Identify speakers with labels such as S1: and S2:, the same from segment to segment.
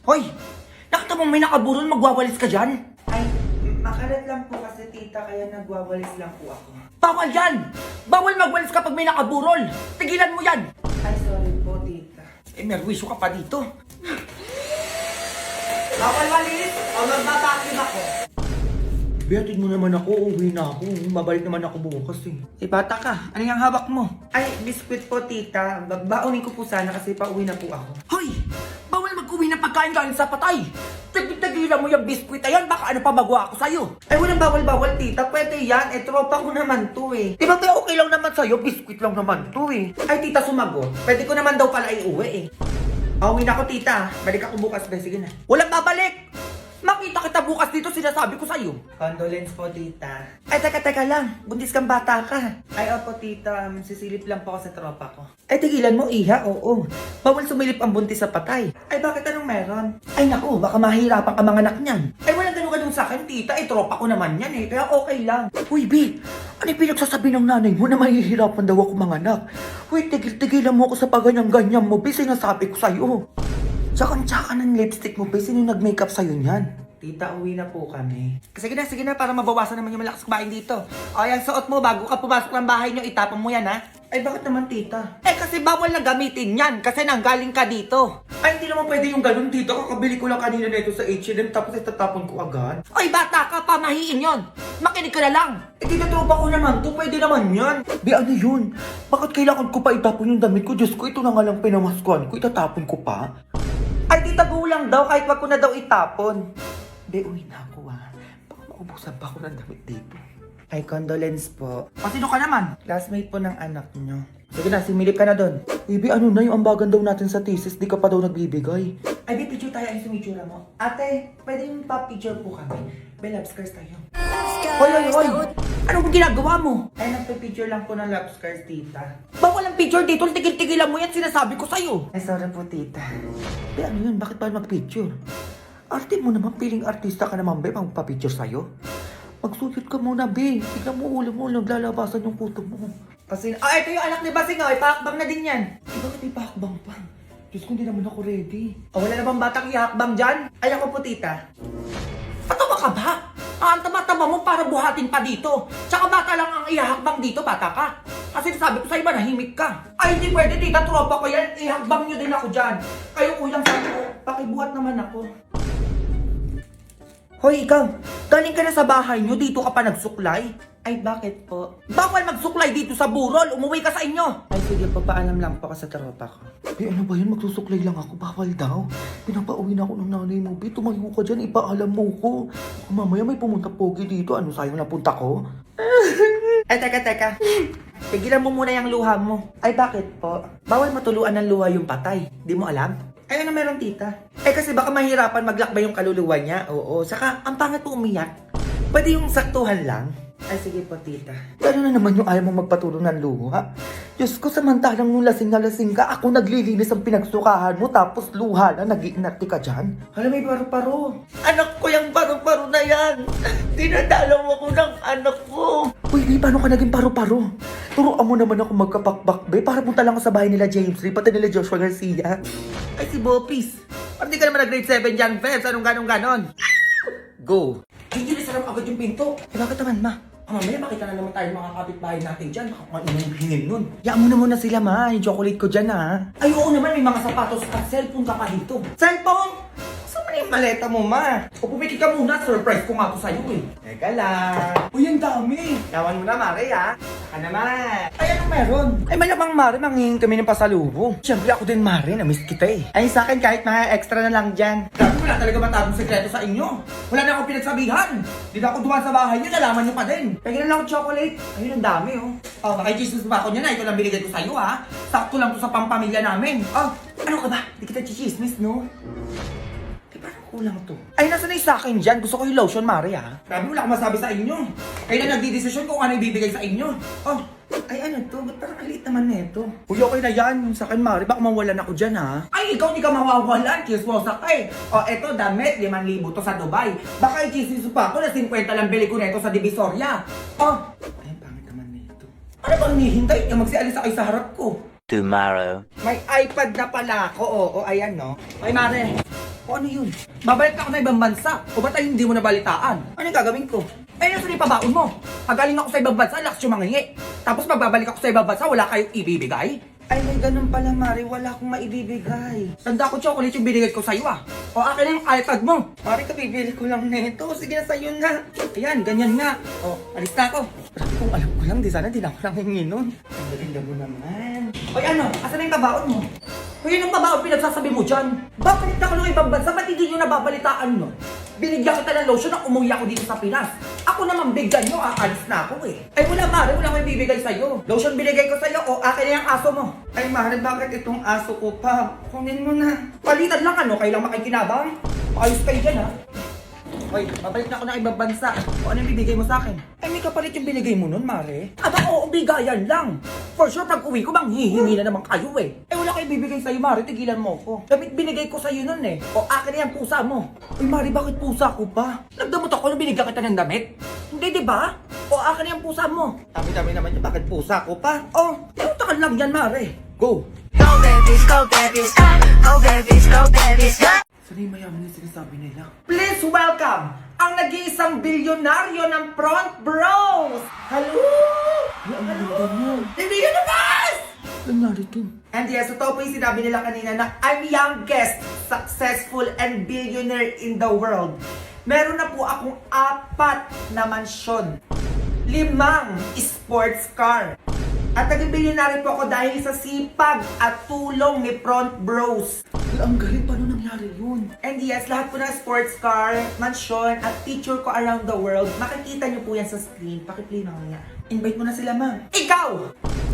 S1: Hoy! Nakita mo may nakaburol, magwawalis ka dyan?
S2: Ay, makalat lang po kasi tita, kaya nagwawalis lang po ako.
S1: Bawal yan! Bawal magwalis kapag may nakaburol! Tigilan mo yan!
S2: Ay, sorry po tita.
S1: Eh, merwisyo ka pa dito.
S2: Bawal walis o magbabakim ako.
S1: Bihatid mo naman ako, uwi na ako. Mabalik naman ako bukas eh. Eh, bata ka. Ano yung hawak mo?
S2: Ay, biskwit po tita. Babaonin ko po sana kasi pauwi na po ako.
S1: Hoy! Bawal mag-uwi ng pagkain galing sa patay! Tagitagilan mo yung biskwit na yan, baka ano pa magawa ako sa'yo.
S2: Ay, walang bawal-bawal tita. Pwede yan. Eh, tropa ko naman to eh.
S1: Di ba okay lang naman sa'yo? Biskwit lang naman to eh.
S2: Ay, tita, sumagot. Pwede ko naman daw pala iuwi eh. Pauwi na ako tita. Balik ako bukas. Sige na.
S1: Walang babalik! Makita kita bukas dito, sinasabi ko sa'yo.
S2: Condolence po tita.
S1: Ay, teka lang. Buntis kang bata ka.
S2: Ay, opo tita. Sisilip lang po ako sa tropa ko.
S1: Ay, tigilan mo, iha. Oo. Bawal sumilip ang buntis sa patay.
S2: Ay, bakit anong meron?
S1: Ay, naku, baka mahirapan ka mga anak niyan. Ay, walang ganun-ganun sa akin, tita. Ay, tropa ko naman yan eh. Kaya okay lang. Uy, B, ano yung pinagsasabi ng nanay mo na mahihirapan daw ako mga anak? Uy, tigil-tigilan mo ako sa paganyang-ganyan mo, B. Sinasabi ko sa'yo. Tsaka ng lipstick mo, B. Sino nag-makeup sa'yo niyan?
S2: Tita, uwi na po kami.
S1: Sige na, para mabawasan naman yung malakas kumain dito. O, yan, suot mo bago ka pumasok ng bahay nyo, itapon mo yan, ha?
S2: Ay, bakit naman tita?
S1: Eh, kasi bawal na gamitin yan, kasi nanggaling ka dito.
S2: Ay, hindi naman pwede yung ganun tita. Kakabili ko lang kanina na ito sa H&M tapos itatapon ko agad.
S1: Ay, bata ka, pamahiin yon. Makinig ka na lang.
S2: Eh, tita, tropa ko naman to. Pwede naman yan.
S1: Be, ano yun? Bakit kailangan ko pa itapon yung damit ko? Diyos ko, ito na nga lang pinamaskuhan ko, itatapon ko pa?
S2: Ay, tita, gulang daw. Kahit wag ko na daw itapon.
S1: Be, uwi na ako, ha? Baka maubusan pa ako ng damit dito.
S2: Ay, condolence po.
S1: O, sino ka naman?
S2: Classmate po ng anak nyo. Sige na, similip ka na doon.
S1: Baby, ano na yung ambagan daw natin sa thesis? Di ka pa daw nagbibigay.
S2: Ay, babe, picture tayo. Ay, sumitsura mo. Ate, pwede yung pa-picture po kami. Be, love scars tayo.
S1: Hoy! Ano bang ginagawa mo?
S2: Ay, nagpa-picture lang po ng love scars, tita.
S1: Bawal ang picture dito, tigil-tigilan mo yan, sinasabi ko sa'yo.
S2: Ay, sorry po, tita.
S1: Be, ano yun? Bakit pa mag-picture? Arte mo naman, piling artista ka naman, be, magpa-picture sa'yo. Magsulit ka muna, be. Tignan mo ulo mo, naglalabasan yung kuto mo.
S2: Kasi, ito yung anak ni Basing, oh. Ipahakbang na din yan.
S1: Eh, bakit may pakbang pa? Diyos ko, hindi naman ako ready.
S2: Wala na bang batang ihakbang dyan? Ay, ako po, tita.
S1: Patawa ka ba? Ang tama-tama mo para buhatin pa dito. Tsaka bata lang ang ihahakbang dito, bata ka. Kasi sabi ko sa'yo ba, nahimik ka.
S2: Ay, hindi pwede, tita. Tropa ko yan. Ihakbang nyo din ako dyan. Kayo, kulang sabi ko. Pakibuhat naman ako.
S1: Hoy, ikaw, galing ka na sa bahay nyo, dito ka pa nagsuklay.
S2: Ay, bakit po?
S1: Bawal magsuklay dito sa burol, umuwi ka sa inyo.
S2: Ay, sige po. Paalam lang po ako sa tropa ko.
S1: Be, ano ba yun? Magsusuklay lang ako, bawal daw. Pinapauwi na ako ng nanay mo, Be. Tumayo ka dyan, ipaalam mo ko. Kung mamaya may pumunta pogi dito, ano sayang napunta ko?
S2: Ay, teka. Pigilan mo muna yung luha mo. Ay, bakit po?
S1: Bawal matuluan ng luha yung patay. Di mo alam?
S2: Ay, ano meron, tita?
S1: Eh kasi baka mahirapan maglakbay yung kaluluwa niya. Oo, saka ang pangit po umiyak. Pwede yung saktuhan lang.
S2: Ay, sige po, tita.
S1: Gano'n na naman yung ayaw mong magpatulong ng luha. Diyos ko, samantalang nung lasing na lasing ka, ako naglilinis ang pinagsukahan mo, tapos luha na, nag-iinarte ka dyan.
S2: Hala, may paru-paro.
S1: Anak ko yung paru-paro na yan. Dinadalaw ako ng anak ko. Uy, Be, paano ka naging paru-paro? Turuan mo naman ako magkapakbak, Be, para punta lang ako sa bahay nila James Lee, pati nila Joshua Garcia. Ay, si Bopis. Parang di ka naman nag-grade 7 dyan, Febs. Anong ganon? Go.
S2: Hindi na sarap agad yung pinto.
S1: Eh, bakit naman, ma?
S2: Mamaya makita na naman tayo mga kapitbahay natin dyan. Baka kung ano yung hingin nun.
S1: Yaan mo na muna sila, ma. Yung chocolate ko dyan, ha.
S2: Ay, oo naman. May mga sapatos at cellphone ka pa dito.
S1: Cellphone! Saan mo na yung maleta mo, ma?
S2: O pumili ka muna. Surprise ko nga to sa'yo eh.
S1: Teka lang.
S2: Uy, ang dami.
S1: Yawan mo na, Mare, ha? Saka naman.
S2: Ay, anong meron?
S1: Ay, malamang, Mare, mangingin kami ng pasalubong. Siyempre ako din, Mare. Namiss kita, eh. Ay, sa akin, kahit mga extra na lang dyan.
S2: Grabe, wala talaga matagong sekreto sa inyo. Wala na akong pinagsabihan. Di na ako dumaan sa bahay niyo. Nalaman niyo pa din. Kaya lang ako chocolate. Ayun, ang dami oh. Oh, nakichismis pa ako niya na. Ito lang binigay ko sa'yo ha. Sakto lang to sa pampamilya namin. Oh, ano ka ba? Di kita chichismis, no? Di parang kulang to.
S1: Ay, nasa na yung sa akin dyan? Gusto ko yung lotion, Mare, ha?
S2: Grabe, wala akong masabi sa inyo. Kayo na nagdidesisyon kung ano ibibigay sa inyo. Oh, ay ano to? Ba't parang aliit naman nito?
S1: Uy, okay na yan. Yung sa akin, Mare, baka mawalan ako dyan, ha?
S2: Ay, ikaw di ka mawawalan. Chismosa ka eh. O, eto, damit. 5,000 to sa Dubai. Baka i-chismis pa ako na 50 lang bili ko na ito sa Divisoria. Oh, ay, pangit naman nito. Ano bang nihintay niya? Magsialis sa kayo sa harap ko.
S3: Tomorrow.
S1: May iPad na pala ako, oo, ayan, no?
S2: Ay, Mare. O ano yun? Babalik ako sa ibang bansa. O ba't ay hindi mo nabalitaan? Ano yung gagawin ko? Eh, nasa yung pabaon mo? Pagaling ako sa ibang bansa, lakas yung mangingi. Tapos magbabalik ako sa ibang bansa, wala kayong ibibigay? Ay, may ganun pala, Mari. Wala akong maibibigay. Tanda ko, chocolate yung binigay ko sa'yo, ah. O, akin na yung iPad mo. Mari, kabibili ko lang nito. Sige na, sa'yo na. Ayan, ganyan nga. O, alis na ako. Grabe, kung alam ko lang, di sana din ako lang hingi nun. Ang galinda mo naman. Oy, ano? Asan na yung pabaon mo? Hoy, yun ang pabaon pinagsasabi mo dyan. Babalik ako ng ibang bansa, ba't hindi nyo nababalitaan nun? Binigyan kita ng lotion na umuwi ako dito sa Pinas. Ako naman bigyan nyo, aalis na ako eh. Ay wala Mare, wala akong ibibigay sa'yo. Lotion binigay ko sa'yo, o akin na yung aso mo. Ay Mare, bakit itong aso ko pa? Kunin mo na. Palitan lang ano, kailang makikinabang. Ayos kayo dyan ha. Hoy, babalik na ako ng ibang bansa. O ano yung bibigay mo sa akin? Ay may kapalit yung binigay mo nun, Mare. Aba oo, bigayan lang. For sure, pag uwi ko, manghihingi na naman kayo eh. Eh wala kayo bibigay sa'yo, Mare, tigilan mo ko. Damit binigay ko sa'yo nun eh. O akin na yung pusa mo. Uy, Mare, bakit pusa ko pa? Nagdamot ako nung binigyan kita ng damit? Hindi, di ba? O akin na yung pusa mo. Dami-dami naman yun, bakit pusa ko pa? Oh, tinutakal lang yan, Mare. Go!
S3: Go babies, go babies, go babies, go babies, go.
S2: Saan yung mayaman yung sinasabi nila? Please welcome ang nag-iisang bilyonaryo ng Front Bros! Hello! Hello! Hindi yun naman! Nangyari to? And yes, ito po yung sinabi nila kanina na I'm youngest, successful, and billionaire in the world. Meron na po akong 4 na mansyon, 5 sports car. At naging bilyonaryo po ako dahil sa sipag at tulong ni Front Bros. Ang galing, paano nangyari yun? And yes, lahat po ng sports car, mansion, at picture ko around the world, makikita niyo po yan sa screen. Pakiplay na nga. Invite mo na sila, ma'am. Ikaw!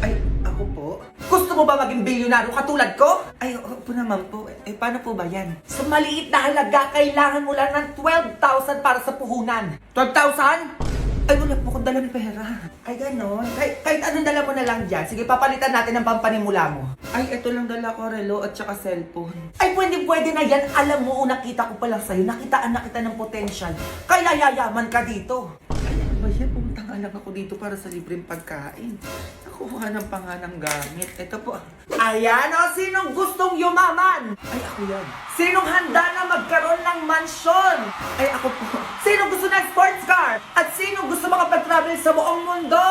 S2: Ay, ako po? Gusto mo ba maging bilyonaryo katulad ko? Ay, oo po naman po. Eh, paano po ba yan? Sa maliit na halaga, kailangan mo lang ng 12,000 para sa puhunan. 12,000? Ay, wala po akong dalang pera. Ay, gano'n. Kahit anong dala mo na lang dyan. Sige, papalitan natin ang pampanimula mo. Ay, ito lang dala ko, relo at saka cellphone. Ay, pwede na yan. Alam mo, nakita ko pa lang sa'yo. Nakitaan na kita ng potential. Kaya yayaman ka dito. Ay, ano ba yan? Pumunta nga lang ako dito para sa libreng pagkain. Nakuha ng panganang gamit. Ito po. Ayan o, sinong gustong yumaman? Ay, ako yan. Sinong handa na magkaroon ng mansyon? Ay, ako po. Sinong gusto ng sports car? At sinong gusto makapag-travel sa buong mundo?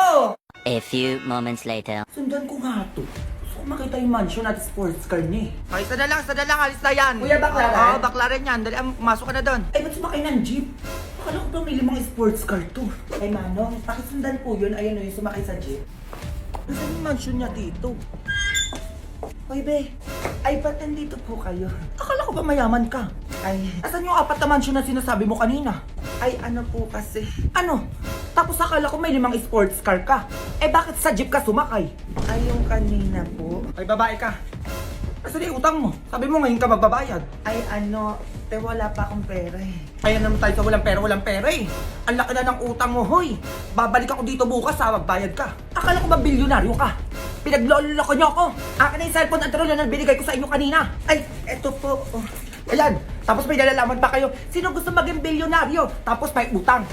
S3: A few moments later.
S2: Sundan ko nga to. Gusto ko makita yung mansion at sports car niya. Ay, sada lang, alis na yan. Kuya, baklaran? Oo, baklaran yan. Dali, masok ka na doon. Ay, ba't sumakay ng jeep? Akala ko ba may 5 sports car to? Ay, Manong, pakisundan po yun. Ayan o, yung sumakay sa jeep. Nasaan yung mansion niya dito? Hoy, be. Ay, ba't nandito po kayo? Akala ko ba mayaman ka? Ay, asan yung 4 na mansion na sinasabi mo kanina? Ay, ano po kasi? Ano? Tapos akala ko may 5 sports car ka. Eh, bakit sa jeep ka sumakay? Ay, yung kanina po. Ay, babae ka. Kasi yung utang mo. Sabi mo ngayon ka magbabayad. Ay, ano, wala pa akong pera eh. Ayan naman tayo sa walang pera eh. Ang laki na ng utang mo, hoy. Babalik ako dito bukas ha, magbayad ka. Akala ko ba bilyonaryo ka? Pinagloloko niyo ako. Akin na yung cellphone at troll na binigay ko sa inyo kanina. Ay, eto po. Oh. Ayan, tapos may nalalaman pa kayo. Sino gusto maging bilyonaryo? Tapos may utang.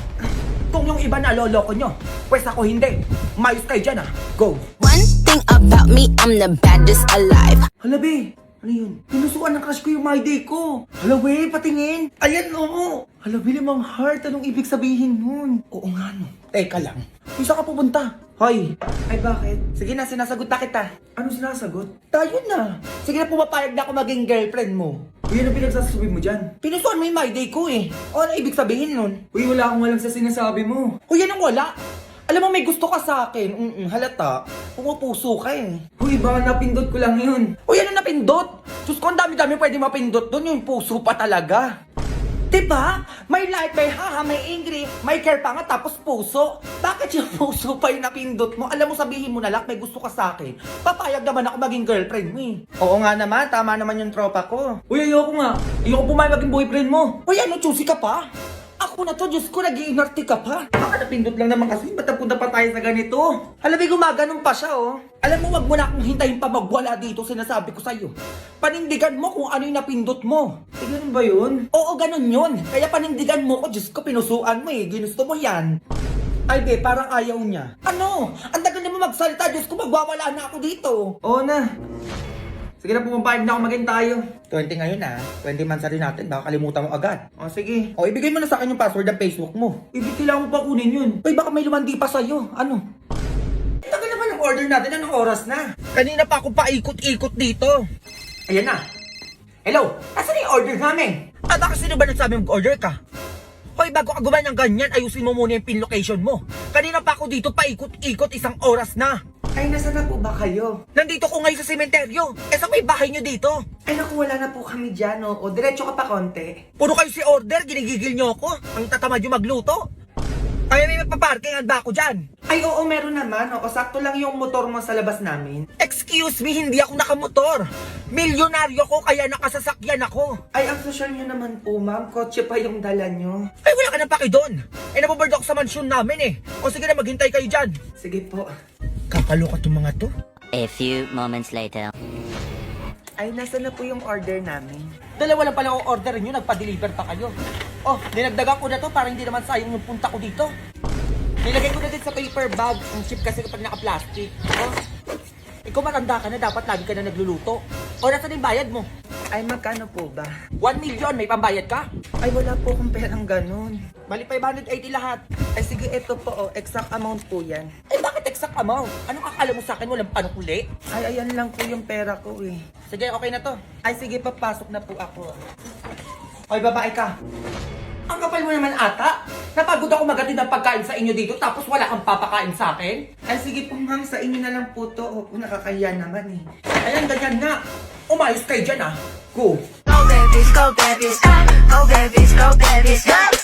S2: Kung yung iba naloloko nyo, pues ako hindi. Mayos kayo dyan ha. Go.
S4: One thing about me, I'm the baddest alive.
S2: Hala, be. Ano yun? Pinusuan ng crush ko yung my day ko. Hala, we, patingin. Ayan, oo. Hala, be, 5 heart. Anong ibig sabihin nun? Oo nga, no. Teka lang. Kung saan ka pupunta? Hoy. Ay, bakit? Sige na, sinasagot na kita. Ano sinasagot? Tayo na. Sige na, pumapayag na ako maging girlfriend mo. Uy, ano pinagsasabi mo dyan? Pinusuan mo yung my day ko eh. O, ano ibig sabihin nun? Uy, wala akong alam sa sinasabi mo. Uy, yan ang wala. Alam mo, may gusto ka sa akin. Halata. Pumupuso ka eh. Uy, baka napindot ko lang yun. Uy, ano napindot? Diyos ko, ang dami-dami pwede mapindot doon. Yung puso pa talaga. Diba? May like, may haha, may angry, may care pa nga, tapos puso. Bakit yung puso pa yung napindot mo? Alam mo, sabihin mo na lang, may gusto ka sa akin. Papayag naman ako maging girlfriend mo eh. Oo nga naman, tama naman yung tropa ko. Uy, ayoko nga. Ayoko pumayag maging boyfriend mo. Uy, ano, choosy ka pa? Ako na to, Diyos ko, nag-iinarte ka pa. Baka napindot lang naman kasi, ba't napunta pa tayo sa ganito? Alam mo, gumaganon pa siya, oh. Alam mo, wag mo na akong hintayin pa magwala dito, sinasabi ko sa'yo. Panindigan mo kung ano yung napindot mo. Eh, ganun ba yun? Oo, ganun yun. Kaya panindigan mo ko, Diyos ko, pinusuan mo eh. Ginusto mo yan. Ay, be, parang ayaw niya. Ano? Ang tagal na mo magsalita, Diyos ko, magwawala na ako dito. Oo na. Sige na, pumapayag na ako maging tayo. 20 ngayon 20 months rin natin, baka kalimutan mo agad. O sige. O ibigay mo na sa akin yung password ng Facebook mo. Ibig kailangan mo pa kunin yun. Uy, baka may lumandi pa sa'yo. Ano? Tagal naman ang order natin, anong oras na? Kanina pa ako paikot-ikot dito. Ayan na. Hello, asan yung order namin? Baka sino ba nagsabi mag-order ka? Hoy, bago ka gumawa ng ganyan, ayusin mo muna yung pin location mo. Kanina pa ako dito paikot-ikot, isang oras na.
S1: Ay, nasa na po ba kayo?
S2: Nandito ko ngayon sa sementeryo. Sa may bahay nyo dito.
S1: Ay, naku, wala na po kami dyan, o diretso ka pa konti.
S2: Puro kayo si order, ginigigil nyo ako. Ang tatamad yung magluto. Kaya may magpaparkingan ba ako dyan?
S1: Ay, oo, meron naman, o sakto lang yung motor mo sa labas namin.
S2: Excuse me, hindi ako nakamotor. Milyonaryo ko, kaya nakasasakyan ako.
S1: Ay, ang social nyo naman po, ma'am. Kotse pa yung dala nyo.
S2: Ay, wala ka nang paki doon. Naboboard ako sa mansyon namin O sige na, maghintay kayo dyan.
S1: Sige po.
S2: Kakaloka tong mga to.
S5: A few moments later.
S1: Ay, nasa na po yung order namin?
S2: Dalawa lang pala ang order nyo, nagpa-deliver pa kayo. Oh, dinagdagan ko na to para hindi naman sayang yung punta ko dito. Nilagay ko na din sa paper bag. Ang cheap kasi kapag naka-plastic. Oh, ikaw matanda ka na, dapat lagi ka na nagluluto. O, nasa yung bayad mo?
S1: Ay, magkano po ba?
S2: 1 million, may pambayad ka?
S1: Ay, wala po akong perang ganun.
S2: Bali 580 lahat.
S1: Ay, sige, ito po, exact amount po yan.
S2: Eh, bakit exact amount? Anong akala mo sa akin? Walang panukuli?
S1: Ay, ayan lang po yung pera ko eh.
S2: Sige, okay na to.
S1: Ay, sige, papasok na po ako.
S2: Hoy, babae ka. Ang kapal mo naman ata. Napagod ako magatid ng pagkain sa inyo dito tapos wala kang papakain sa akin.
S1: Ay, sige po, ma'am, sa inyo na lang po to. Opo, nakakahiya naman eh.
S2: Ayan, ganyan nga. Umayos kayo dyan Go.
S3: Go babies, go babies, go babies, go babies, go.